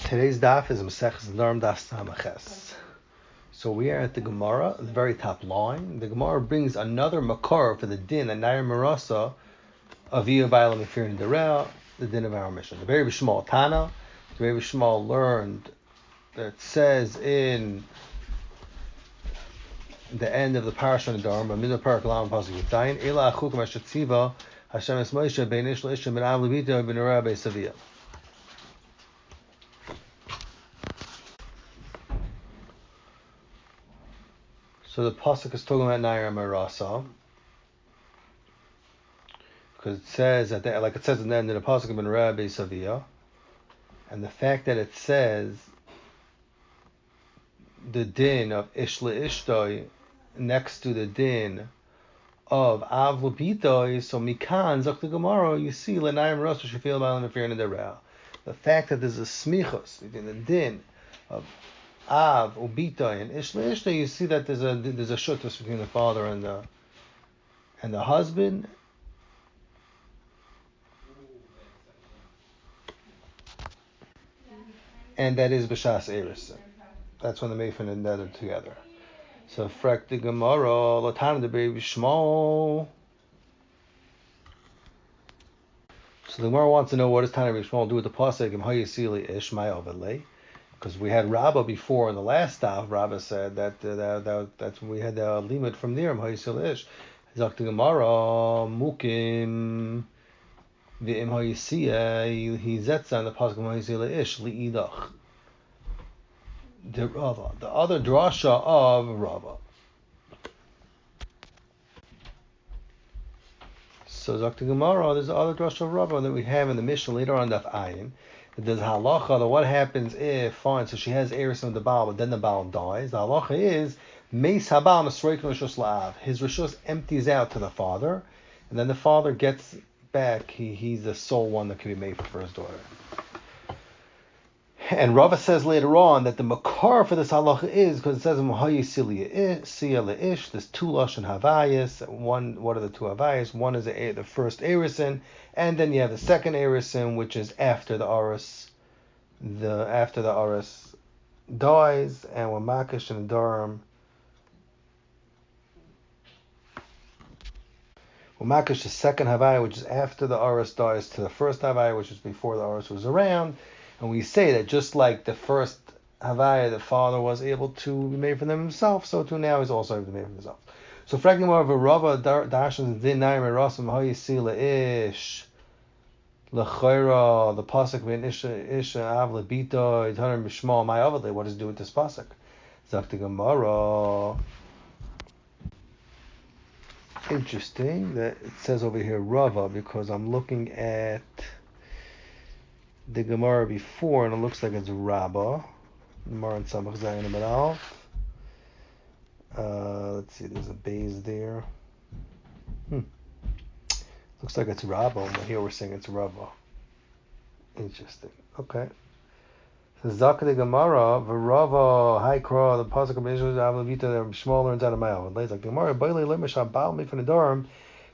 Today's daf is Maseches Nedarim daf Samaches. So we are at the Gemara, the very top line. The Gemara brings another makar for the din and Nair Marasa of Vayla Mefir and Derel, the din of our mission. The very Shmuel Tana, the very Shmuel learned that says in the end of the parasha Nedarim, Midah Parak Lam Pasuk Yitayin, Ela Achukum Ashetziva Hashem Es Moshe Ben Ish LaIsh Ben Av Levita Ben Ura Beisaviyah. So the pasuk is talking about Nair Marasa, because it says at the, like it says in the end of the pasuk of Ben Rabbi Savia, and the fact that it says the din of Ishla Ishtoi next to the din of Av Lupitoi, so Mikan Zok the Gemara, you see Nair Marasa Shafil Ba'alam Afir in the Real. The fact that there's a smichos between the din of Av, Ubita, and Ishla Ishta, you see that there's a shuttus between the father and the husband. And that is B'Shas Eris. That's when the Meifin and Nether together. So Frek the Gemara, Latan the baby Shmuel. So the Gemara wants to know what does Tana Shmuel do with the pasuk and how you see Ishmael Velay. Because we had Rabbah before in the last daf. Rabbah said that's when we had the limit from there. Hayisil ish. Zok the Gemara mukim v'im hayisiya he zetza on the pasuk hayisil ish liidach. The Rabbah, the other drasha of Rabbah. So Zok the Gemara, there's the other drasha of Rabbah that we have in the Mishnah later on Daf Ayin. There's halacha that what happens if, fine, so she has eris of the Baal, but then the Baal dies. The halacha is, Meis Habal Masroik Rishus La'av. His Rishus empties out to the father, and then the father gets back, he's the sole one that can be made for his daughter. And Rava says later on that the makar for this halacha is, because it says, there's two lashon havayas. What are the two havayas? One is the first erisin, and then you have the second erisin, which is after the aris, after the aris dies, and when makish and Nedarim, makish the second havaya, which is after the aris dies, to the first havaya, which is before the aris was around. And we say that just like the first Havaya, the father was able to be made for them himself, so too now he's also able to be made for himself. So, fragment more of a Rava Darshan Din Naim Rasam Hayisila Ish Lechayra, the pasuk ben Isha Avla Bito Yitarim Bishmal My Avale. What does it do with this pasuk? Zakti Gemara. Interesting that it says over here Rava, because I'm looking at the Gemara before, and it looks like it's Rabbah. Gemara and Samach Zayin and Alf. Let's see, there's a base there. Looks like it's Rabbah, but here we're saying it's Rabbah. Interesting. Okay. So Zakah the Gemara, V'Rava, Haikra, the pasuk of Israel, Avlavita, they're Shmuel learns out of my own. Like the Gemara, Bailey Lemeshah, Baal Mefer Nedarim,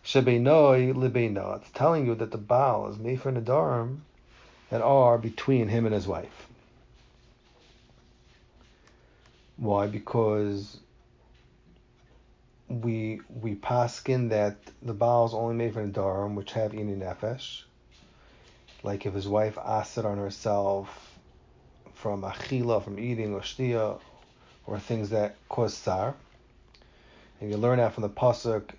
Shebeinoi Lebeino. It's telling you that the Baal is Mefer Nedarim that are between him and his wife. Why? Because we paskin that the Baals only made for Nedarim, which have ini nefesh. Like if his wife asked on herself from achila, from eating or shtia, or things that cause tsar. And you learn that from the pasuk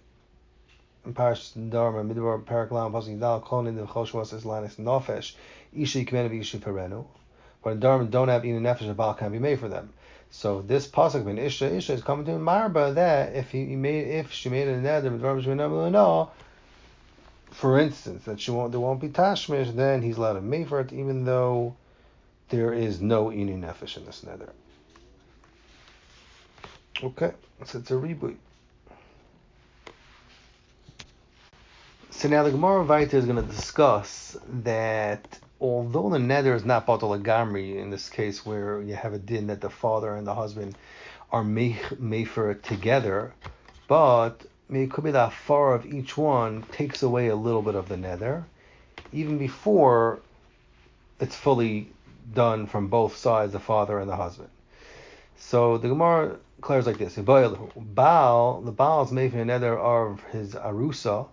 in Parashat Nedarim, Midbar Paraklam, Pasuk Yidal, Klonin, the Choshuas Islanis Nofesh, Isha Yikmenu Isha Perenu. But Nedarim don't have Inu Nefesh, a Baal can't be made for them. So this pasuk ben Isha is coming to Marba that if she made a Neder, Nedarim Shemei No, for instance, that there won't be Tashmish, then he's allowed to make for it, even though there is no Inu Nefesh in this Neder. Okay, so it's a reboot. So now the Gemara Vaita is going to discuss that although the neder is not batal agamri in this case, where you have a din that the father and the husband are mefer together, but it could be the afar of each one takes away a little bit of the neder, even before it's fully done from both sides, the father and the husband. So the Gemara declares like this: the Baal is made for another of his arusa,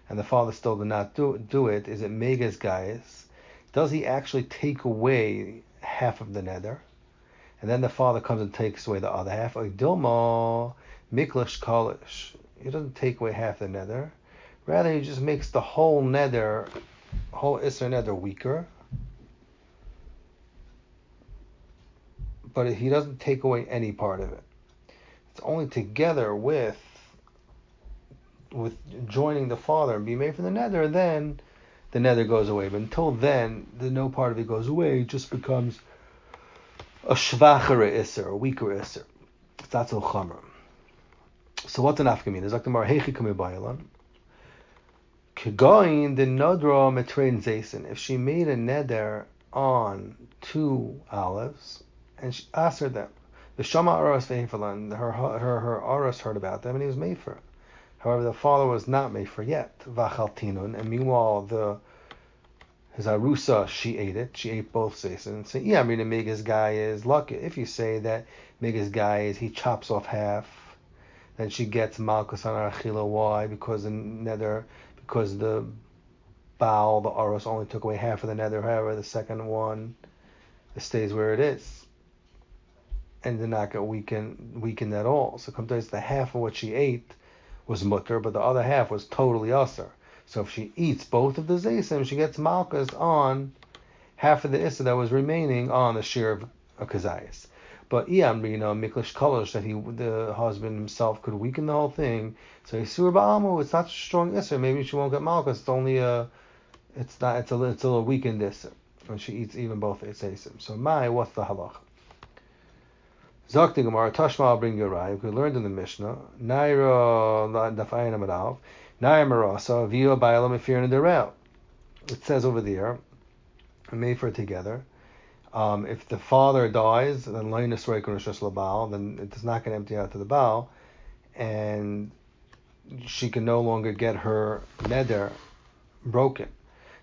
and the father still did not do it. Is it megas guys? Does he actually take away half of the nether, and then the father comes and takes away the other half? Like Dilma miklish kalish, he doesn't take away half the nether. Rather, he just makes the whole nether, whole Isser nether weaker. But he doesn't take away any part of it. It's only together with joining the father and being made for the nether, then the nether goes away. But until then, no part of it goes away. It just becomes a shvachere Isser, a weaker Isser. That's al chamer. So what's an afkamin? There's like the mar hechi kamibayalan. Kegoin the nodra metrein zaysin. If she made a nether on 2 olives and she asked them, the shama aras vehifalan, her aras heard about them and he was made for. However, the father was not made for yet. Vachaltinun, and meanwhile his arusa, she ate it. She ate both zaysin. So yeah, I mean, the megas guy is lucky. If you say that megas guy is he chops off half, then she gets malchus on achila. Why? Because the Baal, the Aros, only took away half of the nether. However, the second one, it stays where it is, and did not get weakened at all. So sometimes the half of what she ate was mutter, but the other half was totally usser. So if she eats both of the zaysim, she gets malchus on half of the issa that was remaining on the share of a kazayas. But miklish kolosh, that the husband himself could weaken the whole thing. So Yisur Ba'almu, it's not strong issa. Maybe she won't get malchus. It's only it's a little weakened issa when she eats even both zaysim. So what's the halach? Zakti Gemara, Tashma, I'll bring you a raya. We learned in the Mishnah, Naira Dafayim Amadav, Naira Marasa, Vio Bailam Efir and Derel. It says over there, made for together. If the father dies, then Loinus Reikun Rishos Labal, then it does not get empty out to the Baal, and she can no longer get her neder broken.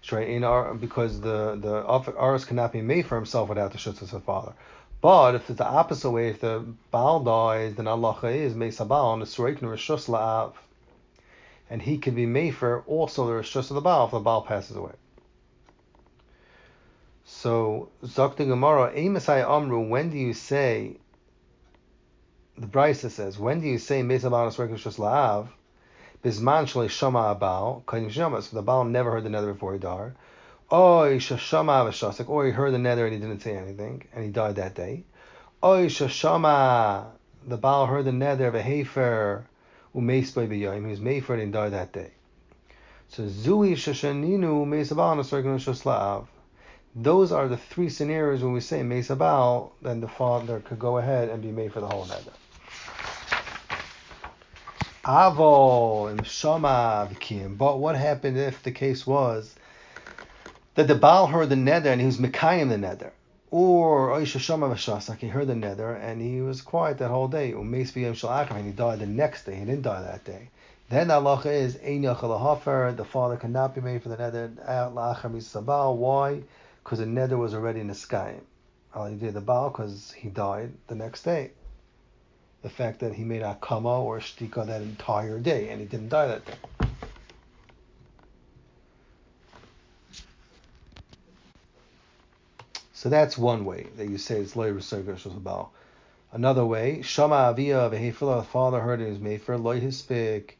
Because the Aros cannot be made for himself without the Shutz of the father. But if it's the opposite way, if the Baal dies, then Allah is Mesa Baal, and it's Reikun Rishos La'av, and he can be made for also the Rishos of the Baal if the Baal passes away. So, Zakti Gemara, Emasai Amru, when do you say, the Brisa says, when do you say Mesa Baal and Reikun Rishos La'av? Bisman Shalei Shama Baal, Kainim Shama, so the Baal never heard the nether before he died. Or he heard the nether and he didn't say anything, and he died that day. The Baal heard the nether of a Hefer, Umeisbay B'Yayim, he was made for it and died that day. So Zui Shashaninu Meisabal Nasargan Shosla'av. Those are the 3 scenarios when we say Meisabal, then the father could go ahead and be made for the whole nether. Avol and Shama Vikim. But what happened if the case was that the Baal heard the nether and he was Mekayim the nether? Or Oisha Shama Vashasak, he heard the nether and he was quiet that whole day. And he died the next day, he didn't die that day. Then the halacha is the father cannot be made for the nether. Why? Because the nether was already in the sky. He did the Baal because he died the next day. The fact that he made akama or shtika that entire day and he didn't die that day. So that's one way that you say it's loy resurgash was Baal. Another way, Shama Avia Vehefila, the father heard it was made for loy hispik.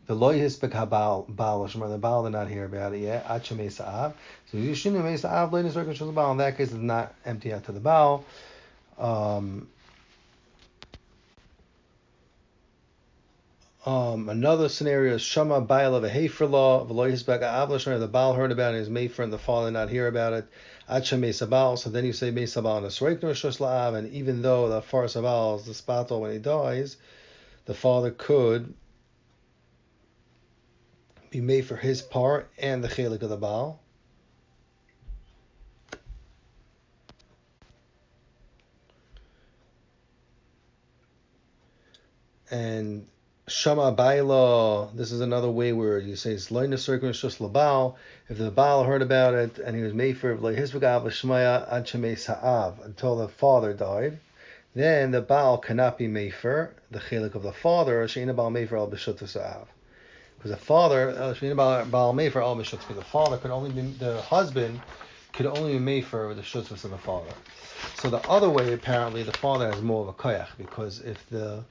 The loy hispik habal Baal, the Baal did not hear about it yet. Acha Mesa'av. So you shouldn't Mesa'av loy resurgash was Baal. In that case, it's not empty out to the Baal. Another scenario is Shama Baal of a Heferlaw, Veloy Hisbek Avlashner, the Baal heard about it, his Mayfer, and the father not hear about it. Acha Mesabal, so then you say Mesabal and a Sreikner Shoslaav, and even though the Far Sabal is the spatel when he dies, the father could be made for his part and the Chelik of the Baal. And Shama Baila, this is another way where you say it's loy nesirkin shus labal. If the Baal heard about it and he was made for loy hisvagav l'shmaya ad shemei sa'av, until the father died, then the Baal cannot be mefer, the chelik of the father, she'ina Baal mefer al b'shut sa'av. Because the father, she'ina Baal mefer al b'shut, the father could only be, the husband could only be mefer with the shutfus of the father. So the other way, apparently, the father has more of a koyach, because if the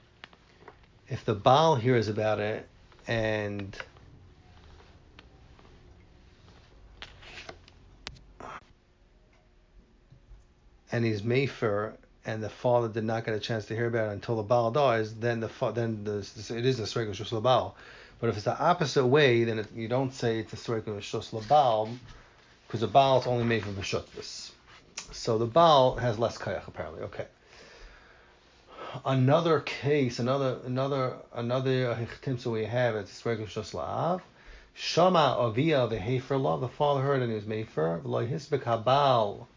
Baal hears about it and he's mefer, and the father did not get a chance to hear about it until the Baal dies, then it is a sreik shus labal. But if it's the opposite way, then you don't say it's a sreik shus labal, because the Baal is only made from b'shutvis. So the Baal has less koyach apparently. Okay. Another case, another hichtimsa we have, it's sreik shus la'av. Shama avia v'heferla, the father heard and he was mefer. V'lo hisbek habal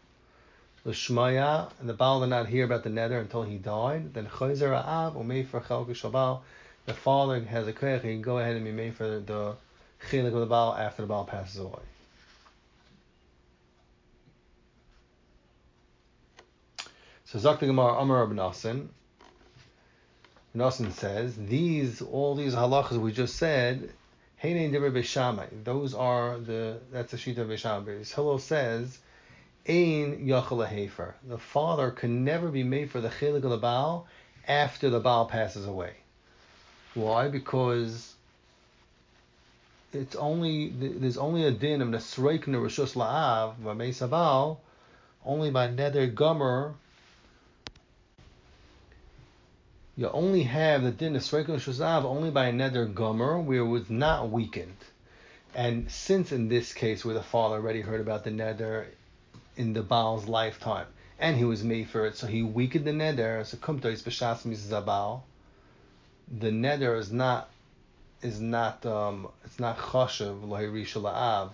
l'shmaya, and the Baal did not hear about the neder until he died. Then chayzer ha'av u'mefer chelke shabal. The father has a koyach, he can go ahead and be mefer the chelik of the Baal after the Baal passes away. So Zok the Gemara Amar Rabbi Nassan. Nassan says all these halachas we just said, Heinein Divrei Beis Shammai. That's the sheet of Beis Shammai. Hillel says, Ein Yachal Hefer. The father can never be made for the chelik of the Baal after the Baal passes away. Why? Because there's only a din of Nesreik Nereshus La'av V'Meis Baal only by Neder Gomer. You only have the din of Sreik Shuzav only by a neder gomer where it was not weakened. And since in this case where the father already heard about the neder in the Baal's lifetime and he was made for it, so he weakened the neder, so kumtois b'shas mizabal, the neder is not it's not chashav lohirisha la'av,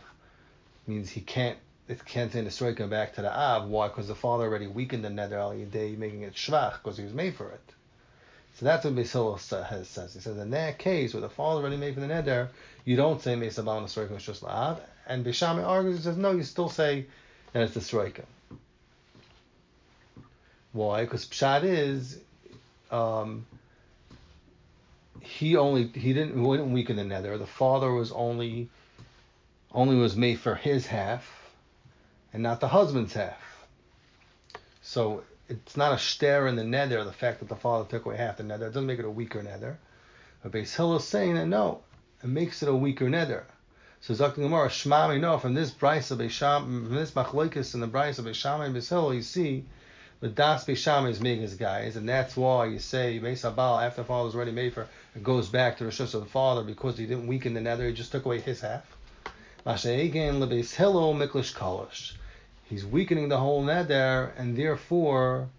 means it can't send the Sreik back to the Av. Why? Because the father already weakened the neder al yidei, making it shvach because he was made for it. So that's what Beis Hillel says. He says in that case where the father already made for the neder, you don't say Meis Abal Nesroika Shus La'av. And Beis Shammai argues and says no, you still say that it's the Sroika. Why? Because Pshat is he wouldn't weaken the neder. The father was only was made for his half and not the husband's half. So it's not a shter in the neder, the fact that the father took away half the neder. It doesn't make it a weaker neder. But Beis Hillel is saying that no, it makes it a weaker neder. So Zok the Gemara, Shmami, no, from this brayso from this machlokes in the brayso Beis Shammai and Beis Hillel, you see the das Beis Shammai is making his guys, and that's why you say Meis Abal after the father was already made for, it goes back to the shus of the father because he didn't weaken the neder, he just took away his half. Masha'egen leBeis Hillel miklish kalish. He's weakening the whole neder, and therefore,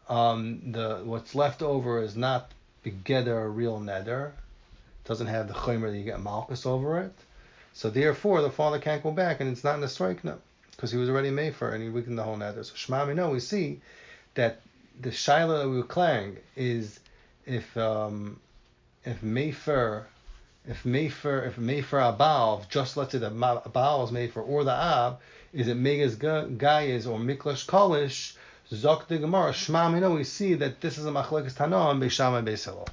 what's left over is not begeder a real neder. It doesn't have the chomer that you get malchus over it. So therefore, the father can't go back, and it's not in the strike now, because he was already made for it, and he weakened the whole neder. So Shema no, we see that the shaila that we were declaring is if Mefer Abal, just let's say the Abal is made for, or the Ab, is it Megas Gayas or Miklash Kolish, Zok the Gemara, Shema Mino, we see that this is a Machlekes Tana and Beis Shammai Beis Hillel.